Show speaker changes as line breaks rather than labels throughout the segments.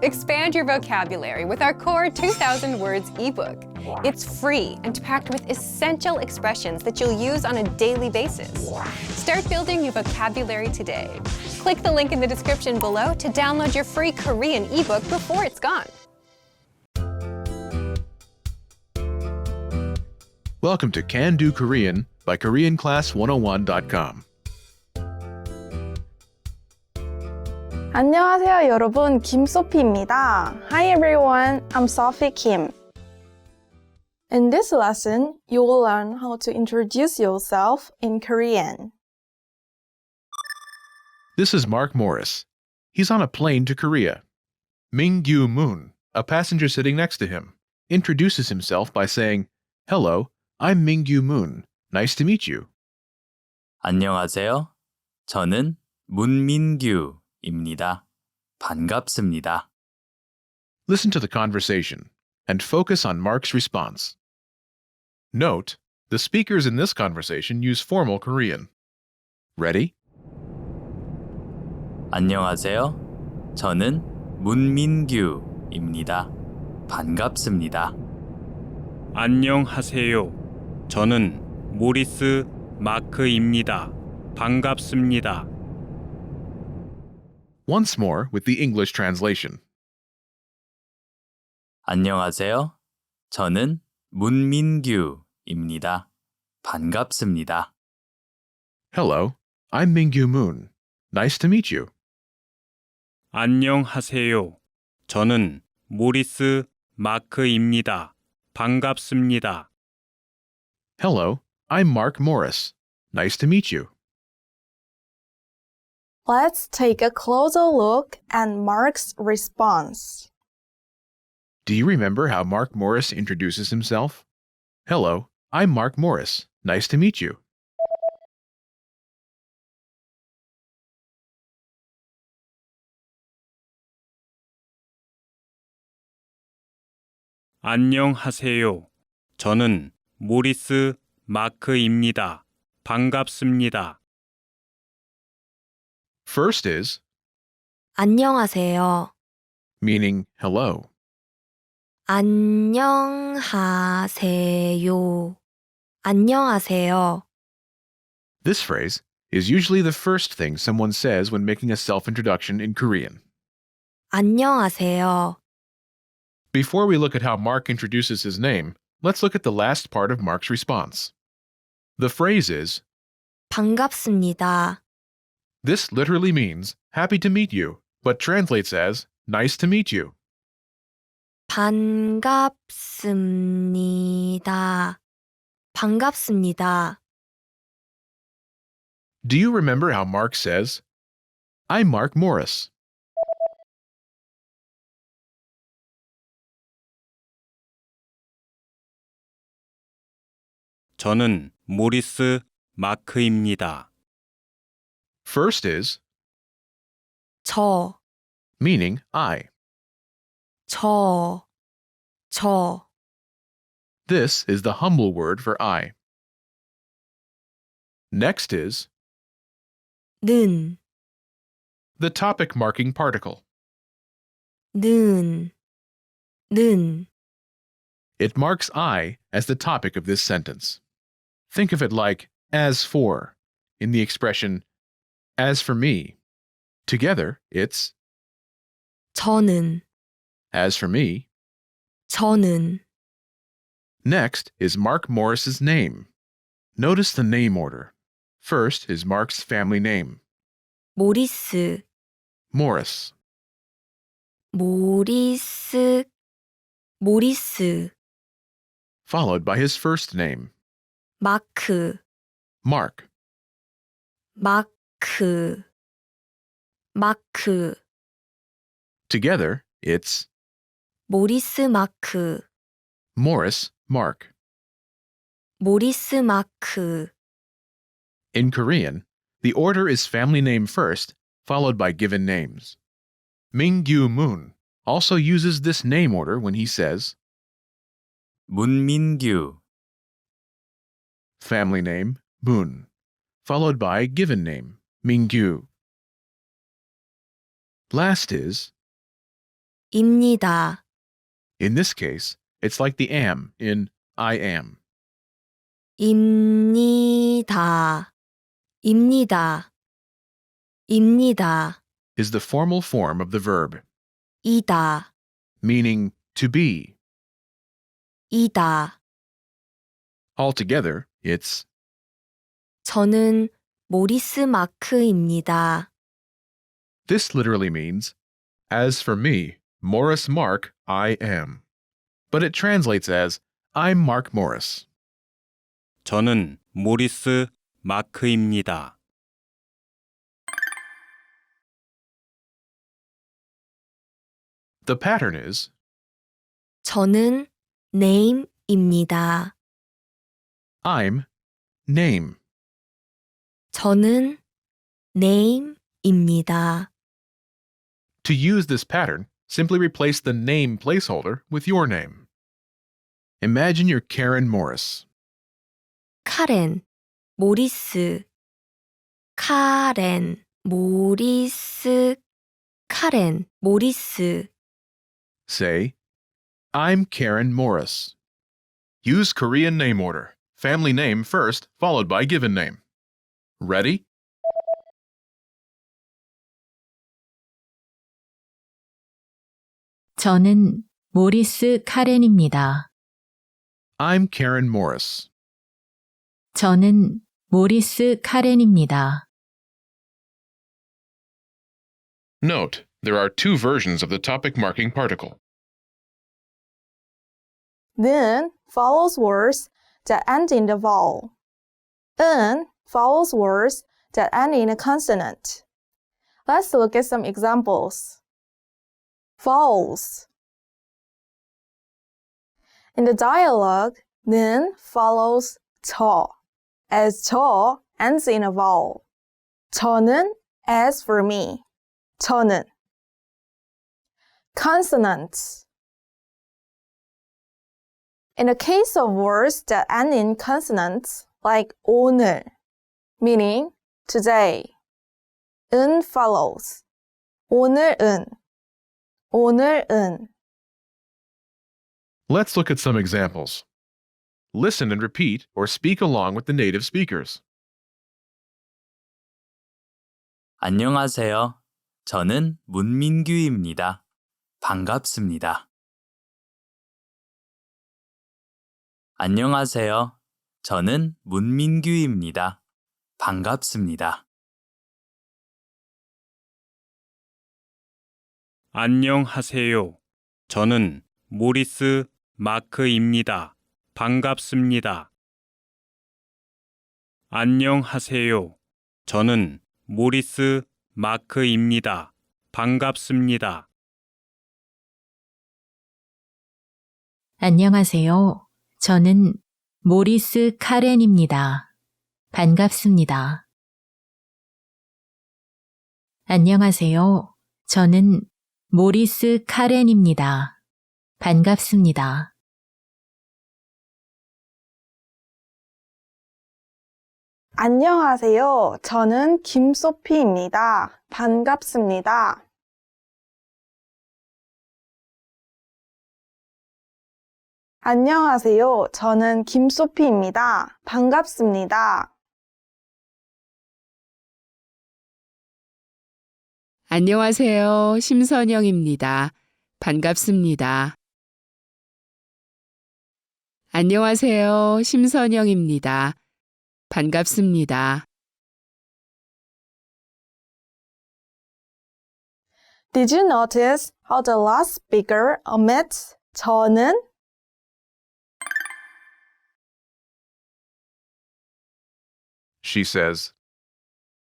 Expand your vocabulary with our Core 2000 Words ebook. It's free and packed with essential expressions that you'll use on a daily basis. Start building your vocabulary today. Click the link in the description below to download your free Korean ebook before it's gone.
Welcome to Can Do Korean by KoreanClass101.com.
안녕하세요 여러분, 김소피입니다. Hi everyone, I'm Sophie Kim. In this lesson, you will learn how to introduce yourself in Korean.
This is Mark Morris. He's on a plane to Korea. Mingyu Moon, a passenger sitting next to him, introduces himself by saying, "Hello, I'm Mingyu Moon. Nice to meet you."
안녕하세요. 저는 문민규입니다. 반갑습니다.
Listen to the conversation and focus on Mark's response. Note, the speakers in this conversation use formal Korean. Ready?
안녕하세요. 저는 문민규입니다. 반갑습니다.
안녕하세요. 저는 모리스 마크입니다. 반갑습니다.
Once more with the English translation.
안녕하세요. 저는 문민규입니다. 반갑습니다.
Hello, I'm Mingyu Moon. Nice to meet you.
안녕하세요. 저는 모리스 마크입니다. 반갑습니다.
Hello, I'm Mark Morris. Nice to meet you.
Let's take a closer look at Mark's response.
Do you remember how Mark Morris introduces himself? Hello, I'm Mark Morris. Nice to meet you.
안녕하세요. 저는 모리스 마크입니다. 반갑습니다.
First is,
안녕하세요.
meaning hello.
안녕하세요. 안녕하세요.
This phrase is usually the first thing someone says when making a self-introduction in Korean.
안녕하세요.
Before we look at how Mark introduces his name, let's look at the last part of Mark's response. The phrase is,
반갑습니다.
this literally means happy to meet you, but translates as nice to meet you.
반갑습니다. 반갑습니다.
Do you remember how Mark says, I'm Mark Morris?
저는 모리스 마크입니다.
First is,
저,
meaning I.
저.
This is the humble word for I. Next is,
는,
the topic marking particle.
는.
It marks I as the topic of this sentence. Think of it like as for in the expression as for me. Together, it's
저는,
as for me.
저는.
Next is Mark Morris's name. Notice the name order. First is Mark's family name,
모리스,
Morris.
모리스.
Followed by his first name,
마크,
Mark.
마크.
Together, it's
모리스 마크,
Morris Mark.
모리스 마크.
In Korean, the order is family name first, followed by given names. Mingyu Moon also uses this name order when he says
문민규,
family name Moon, followed by given name Mingyu. Last is
입니다.
In this case, it's like the am in I am.
입니다. 입니다. 입니다.
Is the formal form of the verb,
이다.
meaning to be.
이다.
Altogether, it's
저는 모리스 마크입니다.
This literally means, as for me, Morris Mark, I am. But it translates as, I'm Mark Morris.
저는 모리스 마크입니다.
The pattern is,
저는 name입니다.
I'm name.
저는 name입니다.
To use this pattern, simply replace the name placeholder with your name. Imagine you're Karen Morris.
카렌, 모리스, 카렌, 모리스, 카렌, 모리스.
Say, I'm Karen Morris. Use Korean name order. Family name first, followed by given name. Ready?
저는 모리스 카렌입니다.
I'm Karen Morris.
저는 모리스 카렌입니다.
Note, there are two versions of the topic marking particle.
Then follows words that end in the vowel. N follows words that end in a consonant. Let's look at some examples. Vowels. In the dialogue, 는 follows 저, as 저 ends in a vowel. 저는 as for me. 저는. Consonants. In the case of words that end in consonants, like 오늘, meaning today, 은 follows. 오늘은, 오늘은.
Let's look at some examples. Listen and repeat or speak along with the native speakers.
안녕하세요. 저는 문민규입니다. 반갑습니다. 안녕하세요. 저는 문민규입니다. 반갑습니다.
안녕하세요. 저는 모리스 마크입니다. 반갑습니다. 안녕하세요. 저는 모리스 마크입니다. 반갑습니다.
안녕하세요. 저는 모리스 카렌입니다. 반갑습니다. 안녕하세요. 저는 모리스 카렌입니다. 반갑습니다.
안녕하세요. 저는 김소피입니다. 반갑습니다. 안녕하세요. 저는 김소피입니다. 반갑습니다.
안녕하세요. 심선영입니다. 반갑습니다. 안녕하세요. 심선영입니다. 반갑습니다.
Did you notice how the last speaker omits 저는?
She says,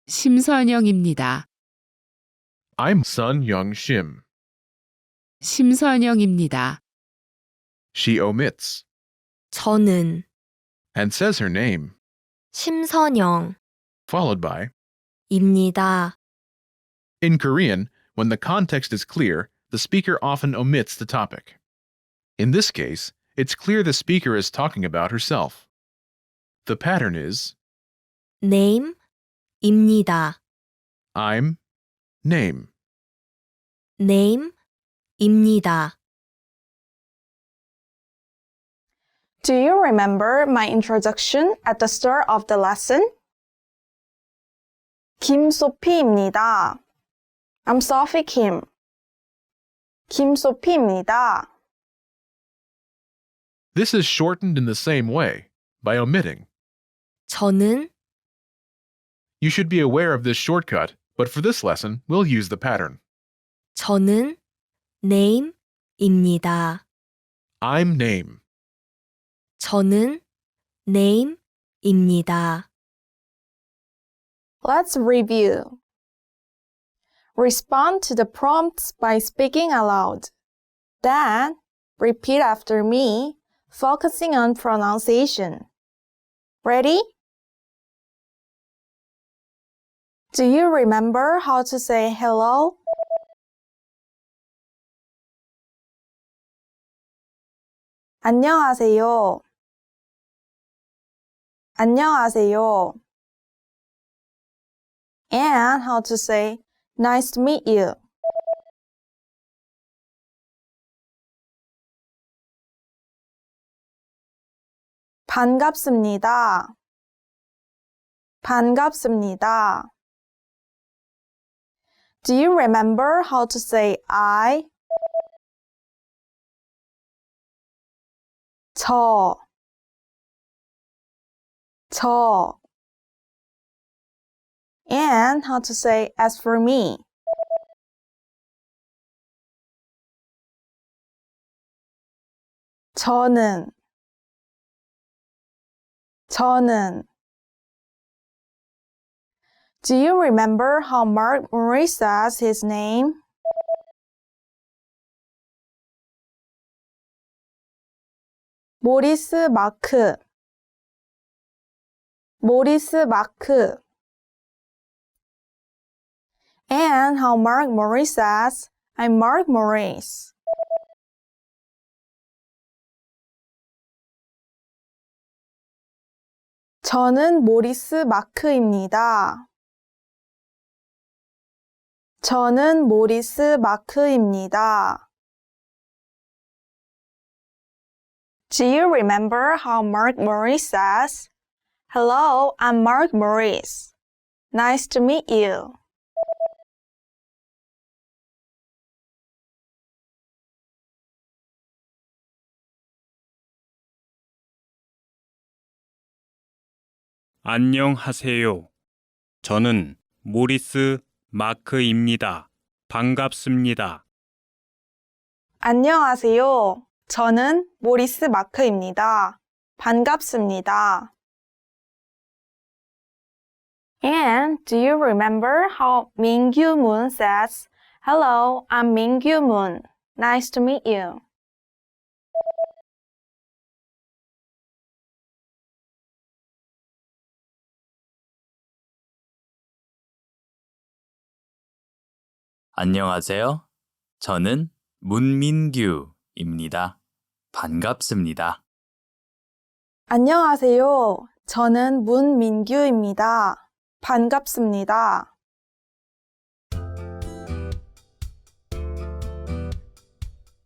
심선영입니다.
I'm Sun Young Shim.
심선영입니다.
She omits
저는
and says her name,
심선영
followed by.
입니다.
In Korean, when the context is clear, the speaker often omits the topic. In this case, it's clear the speaker is talking about herself. The pattern is
name입니다.
I'm name.
name 입니다.
Do you remember my introduction at the start of the lesson? 김소피입니다. I'm Sophie Kim. 김소피입니다.
This is shortened in the same way, by omitting.
저는
You should be aware of this shortcut, but for this lesson, we'll use the pattern.
저는 name입니다.
I'm name.
저는 name입니다.
Let's review. Respond to the prompts by speaking aloud. Then, repeat after me, focusing on pronunciation. Ready? Do you remember how to say hello? 안녕하세요. 안녕하세요. And how to say nice to meet you. 반갑습니다. 반갑습니다. Do you remember how to say I? 저. And how to say as for me. 저는. Do you remember how Mark Murray says his name? 모리스 마크. And how Mark Murray says, I'm Mark Maurice. 저는 모리스 마크입니다. 저는 모리스 마크입니다. Do you remember how Mark Maurice says, Hello, I'm Mark Maurice. Nice to meet you.
안녕하세요. 저는 모리스 마크입니다. 반갑습니다.
안녕하세요. 저는 모리스 마크입니다. 반갑습니다. And do you remember how Mingyu Moon says, Hello, I'm Mingyu Moon. Nice to meet you.
안녕하세요. 저는 문민규입니다. 반갑습니다.
안녕하세요. 저는 문민규입니다. 반갑습니다.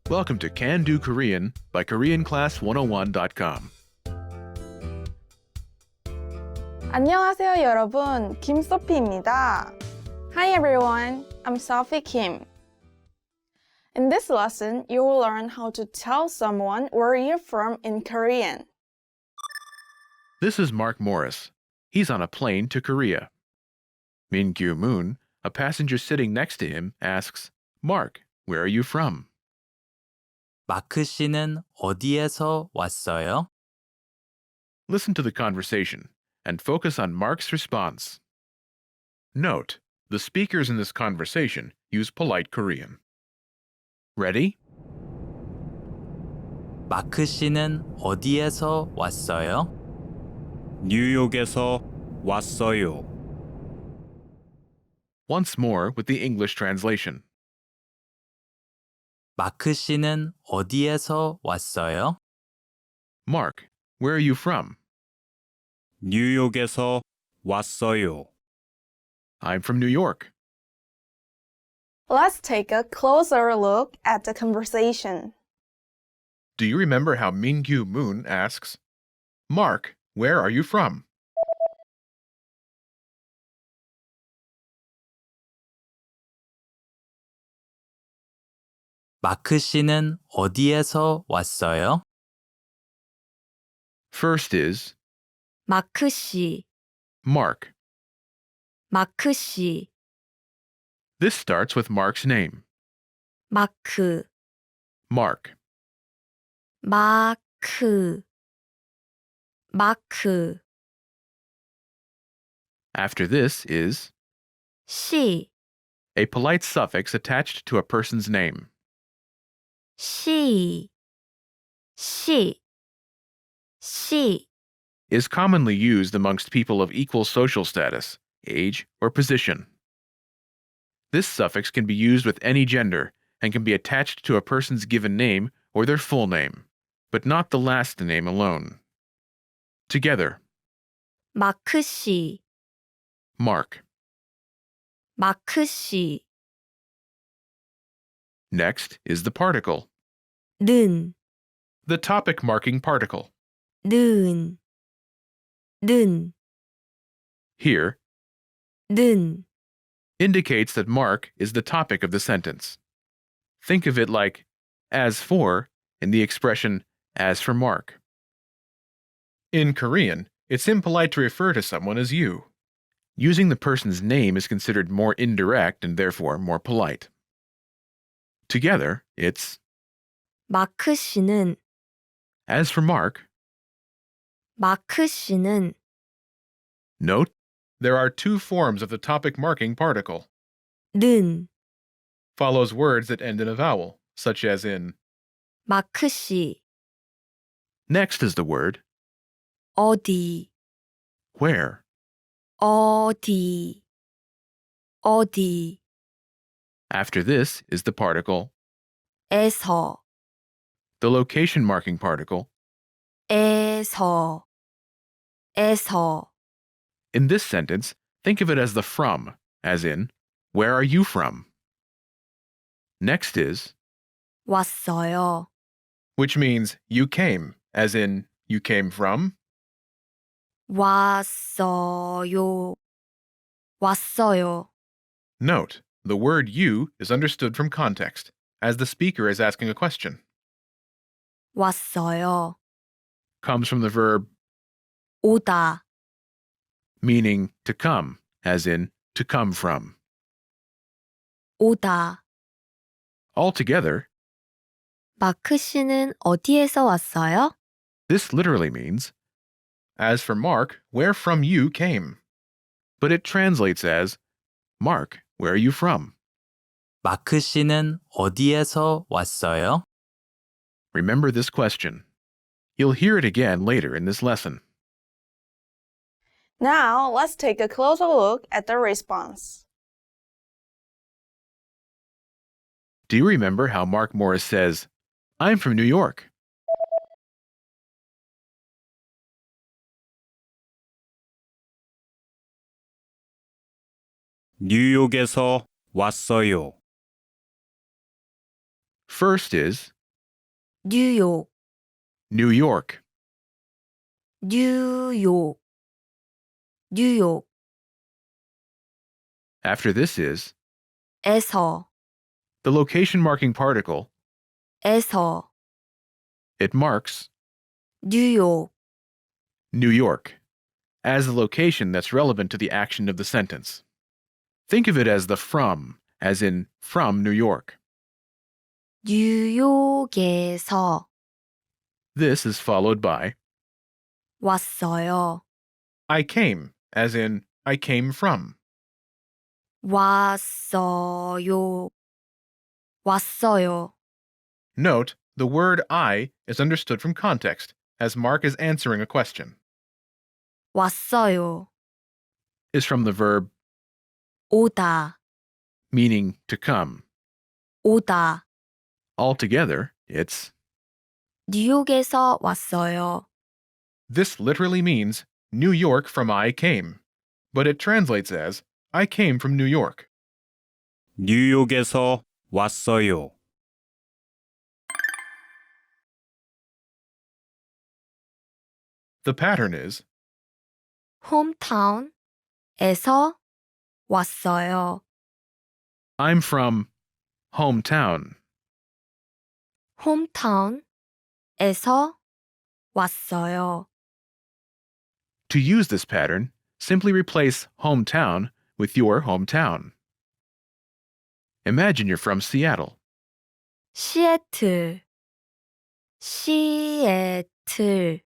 Welcome to Can Do Korean by KoreanClass101.com.
안녕하세요, 여러분. 김소피입니다. Hi, everyone. I'm Sophie Kim. In this lesson, you will learn how to tell someone where you're from in Korean.
This is Mark Morris. He's on a plane to Korea. Min-gyu Moon, a passenger sitting next to him, asks, Mark, where are you from?
마크 씨는 어디에서 왔어요?
Listen to the conversation and focus on Mark's response. Note, the speakers in this conversation use polite Korean. Ready?
마크 씨는 어디에서 왔어요?
뉴욕에서 왔어요.
Once more with the English translation.
마크 씨는 어디에서 왔어요?
Mark, where are you from?
뉴욕에서 왔어요.
I'm from New York.
Let's take a closer look at the conversation.
Do you remember how Mingyu Moon asks, Mark, where are you from?
마크 씨는 어디에서 왔어요?
First is
마크 씨,
Mark.
마크 씨,
This starts with Mark's name,
마크,
Mark.
마크, 마크,
After this is
씨,
a polite suffix attached to a person's name.
씨, 씨, 씨,
Is commonly used amongst people of equal social status, age, or position. This suffix can be used with any gender and can be attached to a person's given name or their full name, but not the last name alone. Together,
마크 씨,
Mark.
마크 씨,
Next is the particle,
는,
the topic marking particle.
는, 는,
Here,
는,
indicates that Mark is the topic of the sentence. Think of it like as for in the expression as for Mark. In Korean, it's impolite to refer to someone as you. Using the person's name is considered more indirect and therefore more polite. Together, it's
마크 씨는,
as for Mark.
마크 씨는,
Note, there are two forms of the topic marking particle.
는,
Follows words that end in a vowel, such as in.
마크 씨,
Next is the word
어디,
where.
어디, 어디,
After this is the particle,
에서,
the location marking particle.
에서, 에서,
In this sentence, think of it as the from, as in, where are you from? Next is,
왔어요,
which means you came, as in, you came from.
왔어요, 왔어요,
Note, the word you is understood from context, as the speaker is asking a question.
왔어요,
Comes from the verb
오다,
meaning to come, as in, to come from.
오다.
Altogether,
마크 씨는 어디에서 왔어요?
this literally means, as for Mark, where from you came. But it translates as, Mark, where are you from?
마크 씨는 어디에서 왔어요?
Remember this question. You'll hear it again later in this lesson.
Now, let's take a closer look at the response.
Do you remember how Mark Morris says, I'm from New York?
뉴욕에서 왔어요.
First is
뉴욕,
New York.
뉴욕, 뉴욕,
After this is
에서,
the location marking particle.
에서,
It marks
뉴욕,
New York as the location that's relevant to the action of the sentence. Think of it as the from, as in from New York.
뉴욕에서
This is followed by
왔어요,
I came, as in I came from.
왔어요, 왔어요,
Note, the word I is understood from context, as Mark is answering a question.
왔어요,
Is from the verb
오다,
meaning to come.
오다.
Altogether, it's
뉴욕에서 왔어요.
this literally means New York from I came, but it translates as I came from New York.
뉴욕에서 왔어요.
The pattern is
홈타운에서 왔어요.
I'm from hometown.
홈타운에서 왔어요.
To use this pattern, simply replace hometown with your hometown. Imagine you're from Seattle.
시애틀, 시애틀,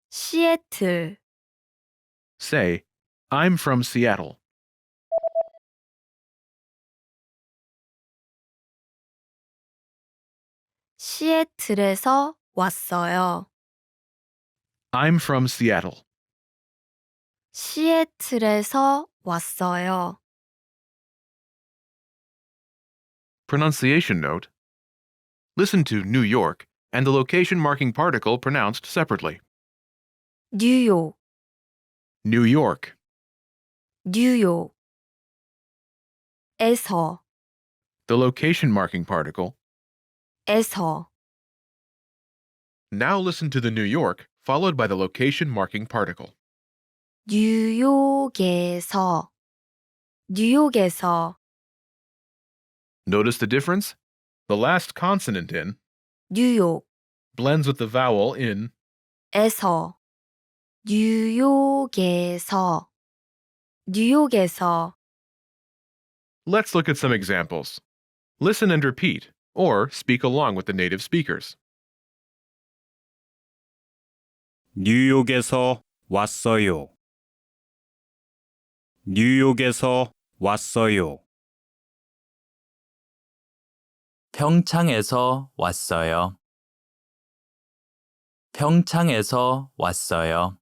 시애틀.
Say, I'm from Seattle.
시애틀에서 왔어요.
I'm from Seattle.
시애틀에서 왔어요.
Pronunciation note. Listen to New York and the location marking particle pronounced separately.
뉴욕,
New York.
뉴욕. 에서,
The location marking particle.
에서.
Now listen to the New York followed by the location marking particle.
뉴욕에서, 뉴욕에서.
Notice the difference? The last consonant in
뉴욕,
blends with the vowel in.
에서. 뉴욕에서, 뉴욕에서.
Let's look at some examples. Listen and repeat, or speak along with the native speakers.
뉴욕에서 왔어요. 뉴욕에서 왔어요.
평창에서 왔어요. 평창에서 왔어요.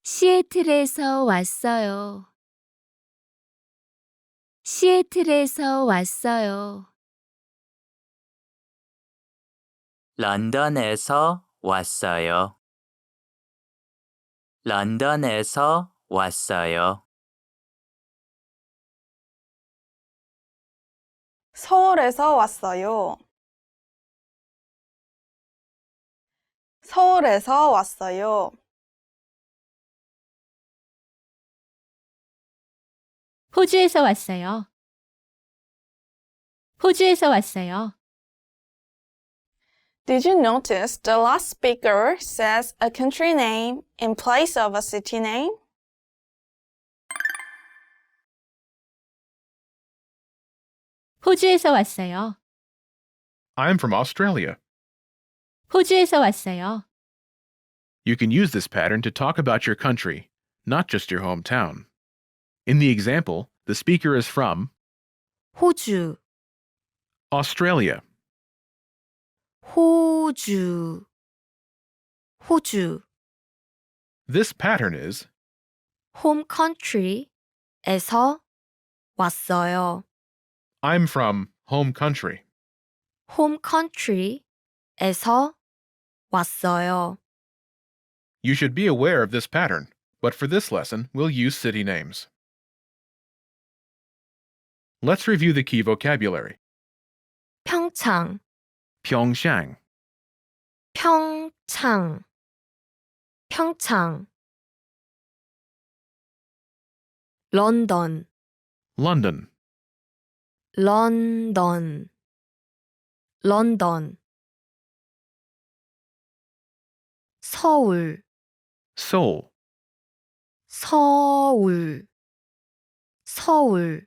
시애틀에서 왔어요. 시애틀에서 왔어요.
런던에서 왔어요. 런던에서 왔어요.
서울에서 왔어요. 서울에서 왔어요.
호주에서 왔어요. 호주에서 왔어요.
Did you notice the last speaker says a country name in place of a city name?
호주에서 왔어요.
I'm from Australia.
호주에서 왔어요.
You can use this pattern to talk about your country, not just your hometown. In the example, the speaker is from
호주,
Australia.
호주, 호주.
This pattern is
home country에서 왔어요.
I'm from home country.
home country에서 왔어요.
You should be aware of this pattern, but for this lesson, we'll use city names. Let's review the key vocabulary.
평창,
Pyeongchang,
평창, 평창. 런던,
London,
런던, 런던. 서울,
Seoul,
서울, 서울.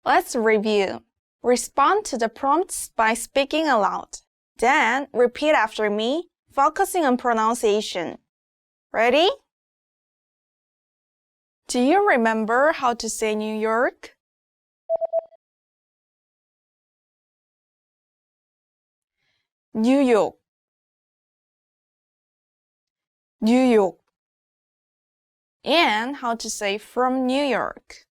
Let's review. Respond to the prompts by speaking aloud. Then repeat after me, focusing on pronunciation. Ready? Do you remember how to say New York? New York. New York. And how to say from New York.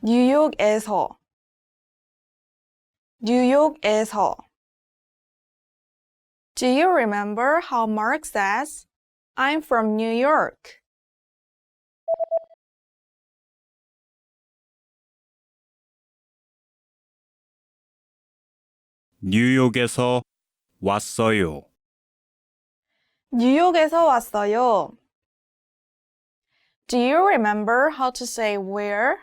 뉴욕에서 뉴욕에서. Do you remember how Mark says, I'm from New York?
뉴욕에서 왔어요.
뉴욕에서 왔어요. Do you remember how to say where?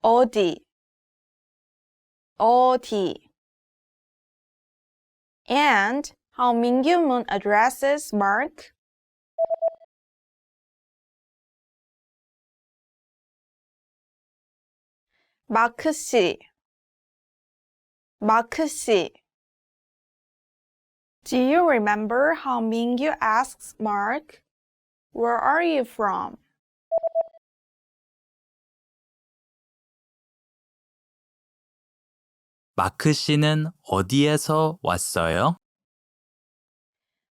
어디, 어디. And how Mingyu-moon addresses Mark? 마크 씨, 마크 씨. Do you remember how Mingyu asks Mark, where are you from?
마크 씨는 어디에서 왔어요?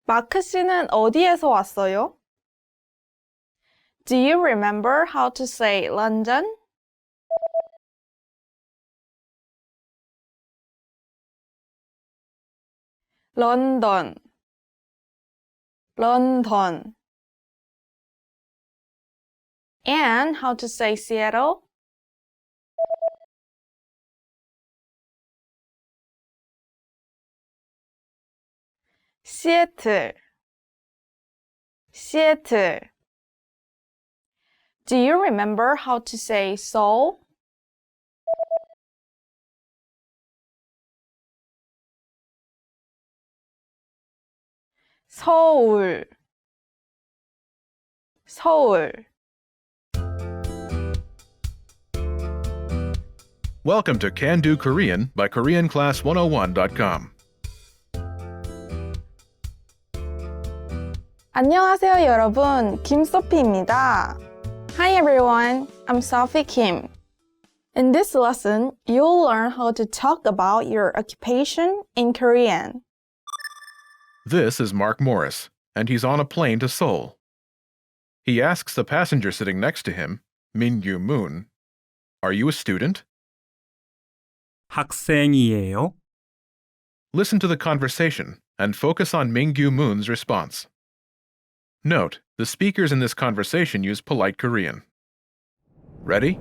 마크 씨는 어디에서 왔어요? Do you remember how to say London? 런던, 런던. And how to say Seattle? 시애틀, 시애틀. Do you remember how to say Seoul? 서울, 서울.
Welcome to Can Do Korean by KoreanClass101.com.
안녕하세요, 여러분. 김소피입니다. Hi, everyone. I'm Sophie Kim. In this lesson, you'll learn how to talk about your occupation in Korean.
This is Mark Morris, and he's on a plane to Seoul. He asks the passenger sitting next to him, Mingyu Moon, "Are you a student?"
학생이에요.
Listen to the conversation and focus on Mingyu Moon's response. Note, the speakers in this conversation use polite Korean. Ready?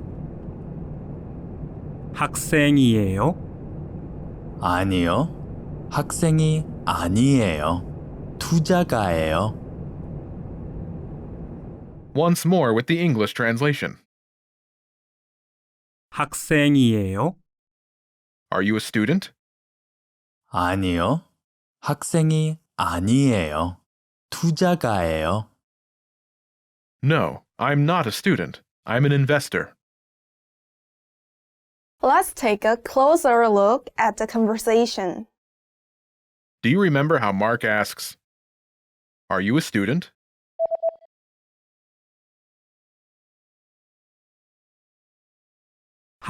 학생이에요.
아니요. 학생이 아니에요. 투자가예요.
Once more with the English translation.
학생이에요.
Are you a student?
아니요. 학생이 아니에요. 투자가예요.
No, I'm not a student. I'm an investor.
Let's take a closer look at the conversation.
Do you remember how Mark asks, "Are you a student?"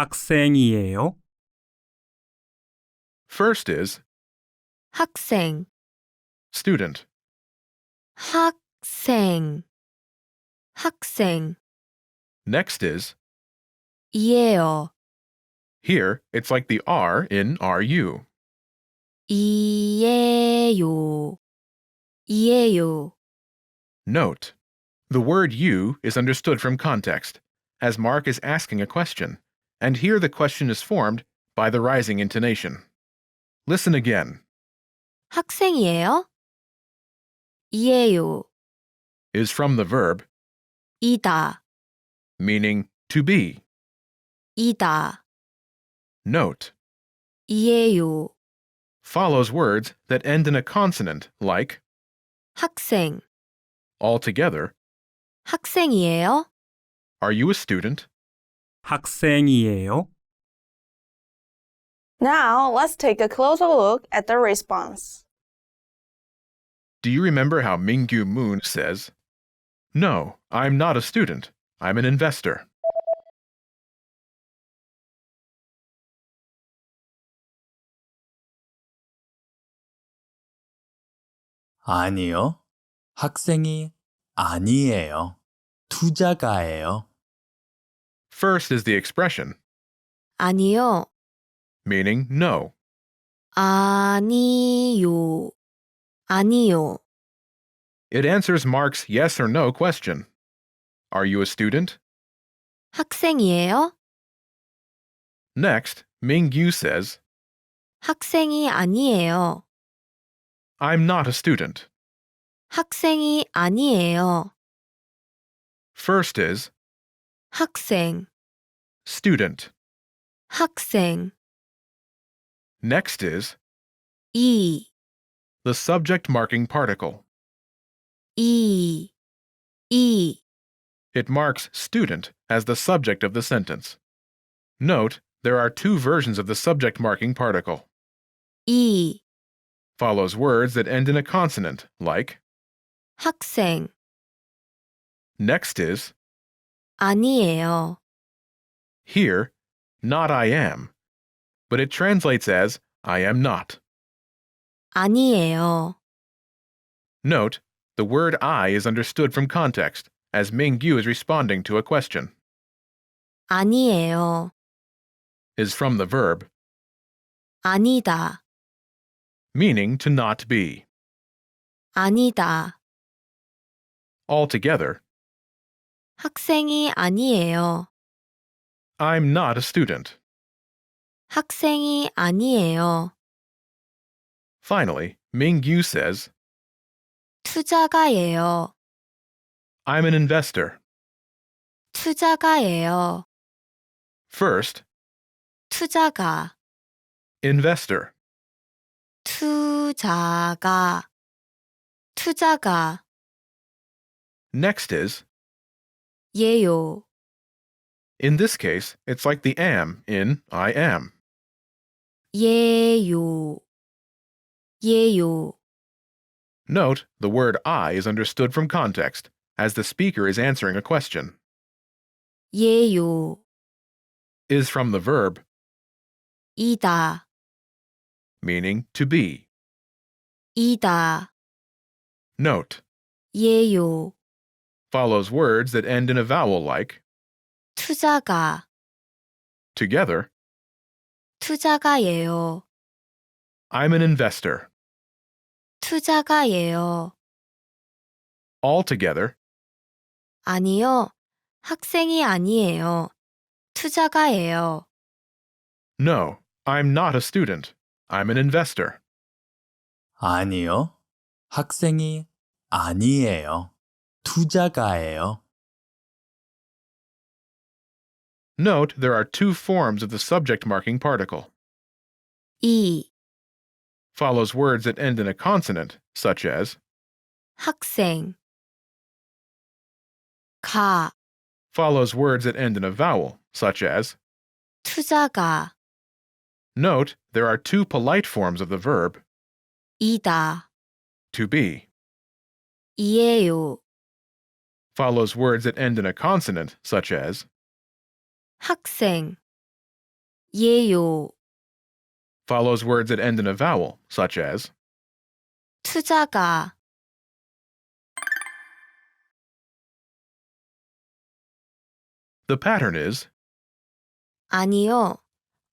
학생이에요.
First is
학생,
student.
학생, 학생.
Next is,
이에요,
here it's like the R in RU.
이에요, 이에요.
Note, the word you is understood from context, as Mark is asking a question, and here the question is formed by the rising intonation. Listen again.
학생이에요? 이에요,
Is from the verb,
이다,
meaning to be.
이다,
Note,
이에요.
follows words that end in a consonant like,
학생,
altogether,
학생이에요?
are you a student?
학생이에요.
Now, let's take a closer look at the response.
Do you remember how Mingyu Moon says, "No, I'm not a student. I'm an investor."
아니요. 학생이 아니에요. 투자가예요.
First is the expression,
아니요.
meaning no.
아니요. 아니요.
It answers Mark's yes or no question. Are you a student?
학생이에요?
Next, Ming-yu says,
학생이 아니에요.
I'm not a student.
학생이 아니에요.
First is
학생,
student.
학생.
Next is
이,
the subject marking particle.
이.
It marks student as the subject of the sentence. Note, there are two versions of the subject marking particle.
이.
Follows words that end in a consonant, like
학생.
next is
아니에요.
here, not I am, but it translates as I am not.
아니에요.
Note, the word I is understood from context, as Ming-yu is responding to a question.
아니에요.
Is from the verb,
아니다.
meaning to not be.
아니다.
Altogether,
학생이 아니에요.
I'm not a student.
학생이 아니에요.
Finally, Ming-yu says,
투자가예요.
I'm an investor.
투자가예요.
First,
투자가.
investor.
투자가. 투자가.
Next is,
예요.
in this case, it's like the am in I am.
예요. 예요.
Note, the word I is understood from context, as the speaker is answering a question.
예요.
Is from the verb,
이다.
meaning to be.
이다.
Note,
예요.
follows words that end in a vowel like,
투자가.
together,
투자가예요.
I'm an investor.
투자가예요.
Altogether,
아니요. 학생이 아니에요. 투자가예요.
no, I'm not a student. I'm an investor.
아니요. 학생이 아니에요. 투자가예요.
Note, there are two forms of the subject marking particle.
이.
Follows words that end in a consonant, such as,
학생. 가.
follows words that end in a vowel, such as.
투자가.
Note, there are two polite forms of the verb,
이다.
to be.
이에요.
Follows words that end in a consonant, such as.
학생. 예요.
Follows words that end in a vowel, such as.
투자가.
The pattern is,
아니요.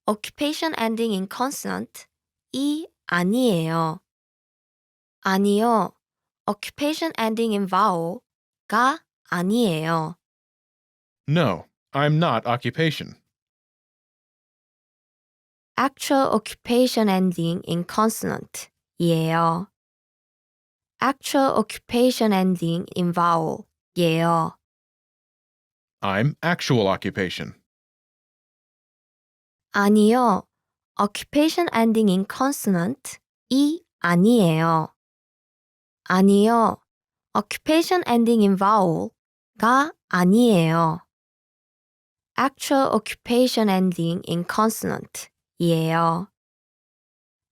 occupation ending in consonant. 이 아니에요. 아니요. occupation ending in vowel. 가 아니에요.
no, I'm not occupation.
actual occupation ending in consonant. 예요. actual occupation ending in vowel. 예요.
I'm actual occupation.
아니요. occupation ending in consonant. 이 아니에요. 아니요. occupation ending in vowel. 가 아니에요. actual occupation ending in consonant. 예요.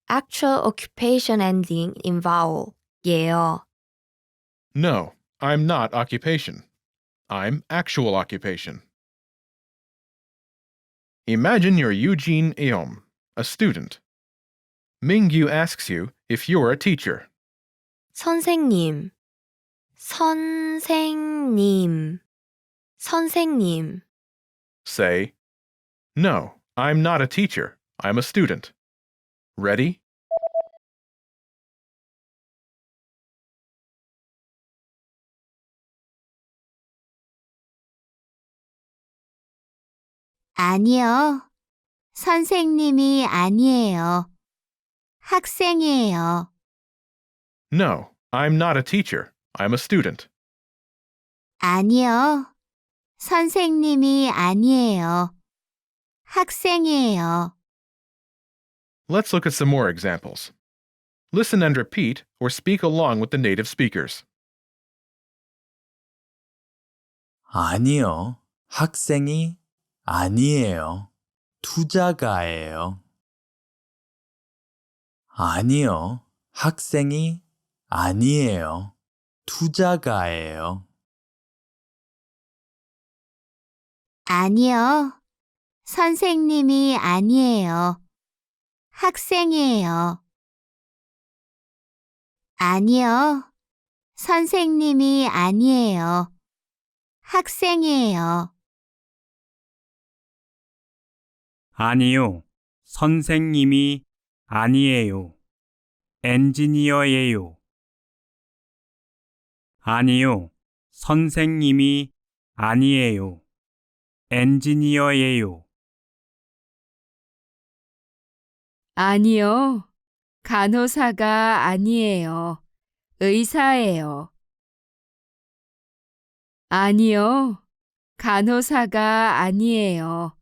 actual occupation ending in vowel. 예요.
No, I'm not occupation. I'm actual occupation. Imagine you're Eugene Eom, a student. Ming-yu asks you if you're a teacher.
선생님. 선생님. 선생님,
Say, no, I'm not a teacher. I'm a student. Ready?
아니요. 선생님이 아니에요. 학생이에요.
No, I'm not a teacher. I'm a student.
아니요. 선생님이 아니에요. 학생이에요.
Let's look at some more examples. Listen and repeat or speak along with the native speakers.
아니요. 학생이 아니에요. 투자가예요. 아니요. 학생이 아니에요. 투자가예요.
아니요. 선생님이 아니에요. 학생이에요. 아니요. 선생님이 아니에요. 학생이에요.
아니요. 선생님이 아니에요. 엔지니어예요. 아니요. 선생님이 아니에요. 엔지니어예요.
아니요. 간호사가 아니에요. 의사예요. 아니요. 간호사가 아니에요.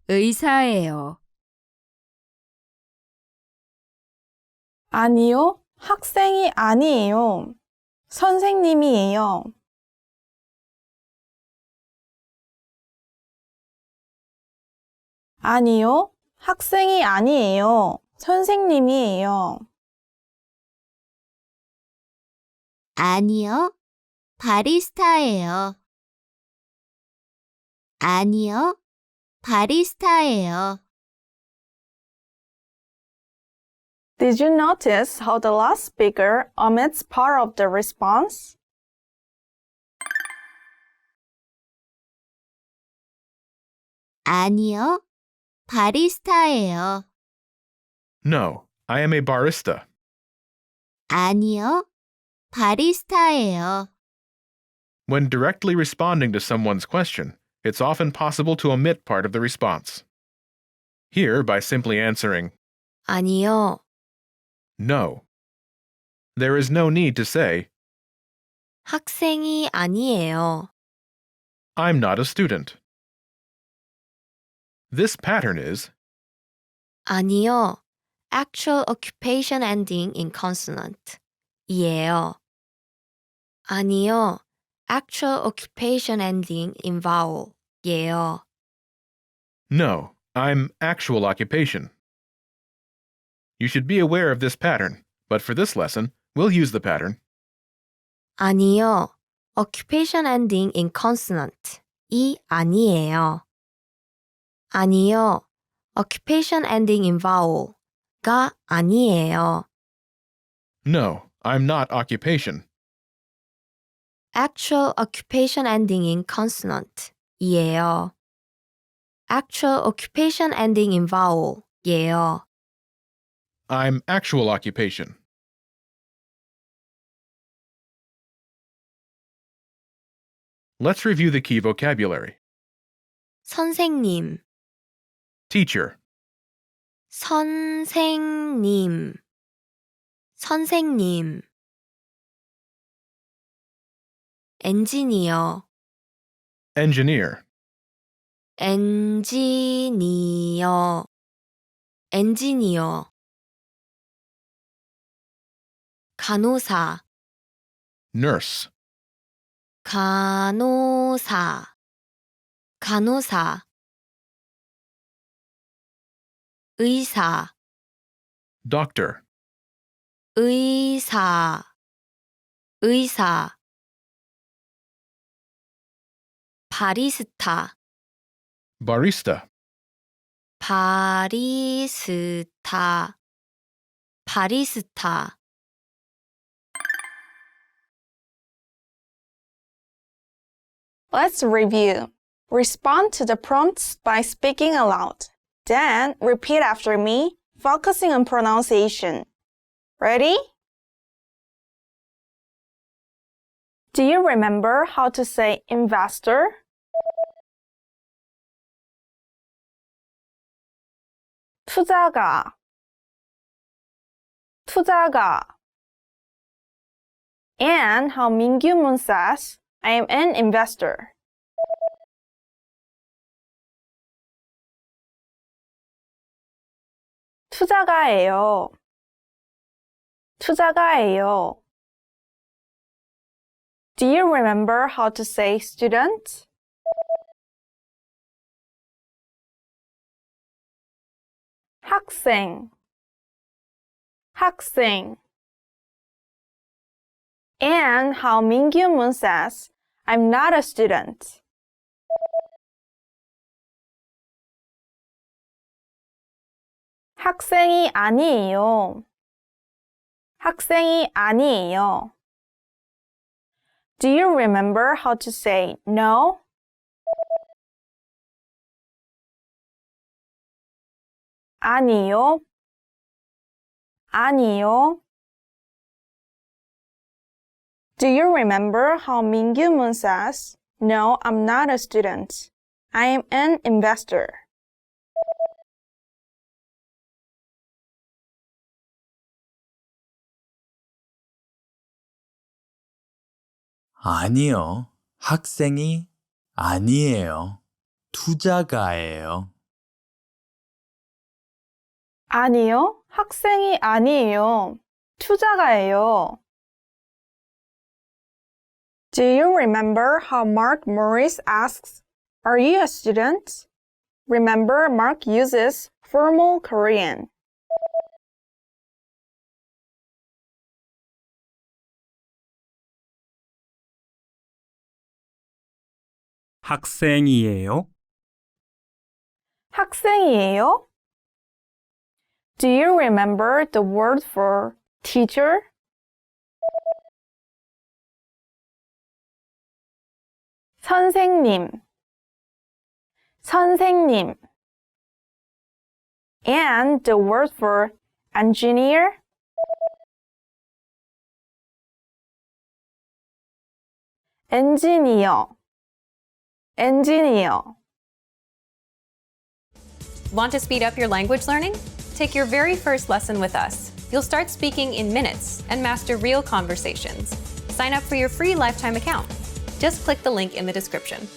의사예요.
아니요, 학생이 아니에요. 선생님이에요. 아니요, 학생이 아니에요. 선생님이에요.
아니요. 바리스타예요. 아니요. 바리스타예요.
Did you notice how the last speaker omits part of the response?
아니요. 바리스타예요.
No, I am a barista.
아니요. 바리스타예요.
When directly responding to someone's question, it's often possible to omit part of the response. Here, by simply answering
아니요,
no, there is no need to say,
학생이 아니에요.
I'm not a student. This pattern is
아니요, actual occupation ending in consonant 이에요. 아니요, actual occupation ending in vowel 예요.
no, I'm actual occupation. You should be aware of this pattern, but for this lesson, we'll use the pattern.
아니요, occupation ending in consonant 이 아니에요. 아니요, occupation ending in vowel가 아니에요.
No, I'm not occupation.
actual occupation ending in consonant 이에요. actual occupation ending in vowel 예요.
I'm actual occupation. Let's review the key vocabulary.
선생님,
Teacher,
선생님, 선생님. 엔지니어,
engineer,
엔지니어, 엔지니어. 간호사,
nurse,
간호사, 간호사. 의사,
doctor,
의사, 의사. 바리스타,
barista,
바리스타, 바리스타.
Let's review. Respond to the prompts by speaking aloud. Then repeat after me, focusing on pronunciation. Ready? Do you remember how to say investor? 투자가, 투자가. And how Mingyu Moon says, I am an investor. 투자가예요. 투자가예요. Do you remember how to say student? 학생, 학생. And how Mingyu Moon says, I'm not a student. 학생이 아니에요. 학생이 아니에요. Do you remember how to say no? 아니요. 아니요. Do you remember how Mingyu Moon says, no, I'm not a student. I am an investor.
아니요. 학생이 아니에요. 투자가예요.
아니요. 학생이 아니에요. 투자가예요. Do you remember how Mark Morris asks, are you a student? Remember, Mark uses formal Korean.
학생이에요?
학생이에요? Do you remember the word for teacher? 선생님, 선생님. And the word for engineer? engineer, engineer.
Want to speed up your language learning? Take your very first lesson with us. You'll start speaking in minutes and master real conversations. Sign up for your free lifetime account. Just click the link in the description.